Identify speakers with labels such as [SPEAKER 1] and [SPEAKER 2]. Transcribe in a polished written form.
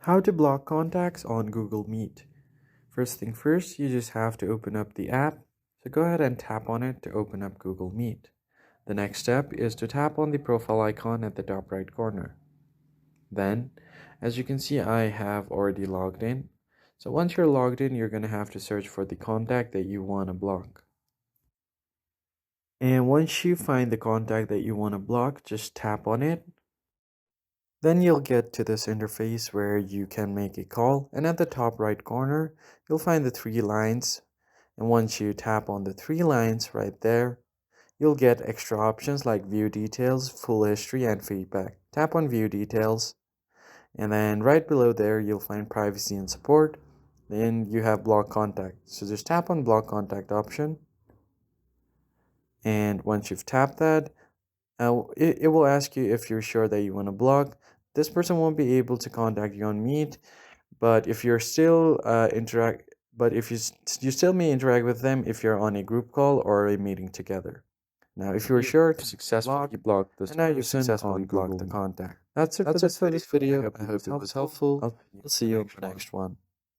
[SPEAKER 1] How to block contacts on Google Meet. First thing first, you just have to open up the app. So go ahead and tap on it to open up Google Meet. The next step is to tap on the profile icon at the top right corner. Then, as you can see, I have already logged in. So once you're logged in, you're going to have to search for the contact that you want to block. And once you find the contact that you want to block, just tap on it. Then you'll get to this interface where you can make a call, and at the top right corner, you'll find the three lines. And once you tap on the three lines right there, you'll get extra options like view details, full history, and feedback. Tap on view details, and then right below there, you'll find privacy and support. Then you have block contact. So just tap on block contact option. And once you've tapped that, it will ask you if you're sure that you want to block. This person won't be able to contact you on Meet, but if you're still if you still may interact with them if you're on a group call or a meeting together. Now, if you're sure to successfully block this person, and now you successfully block the contact. That's it for this video. I hope it was helpful. I'll see you in the next one.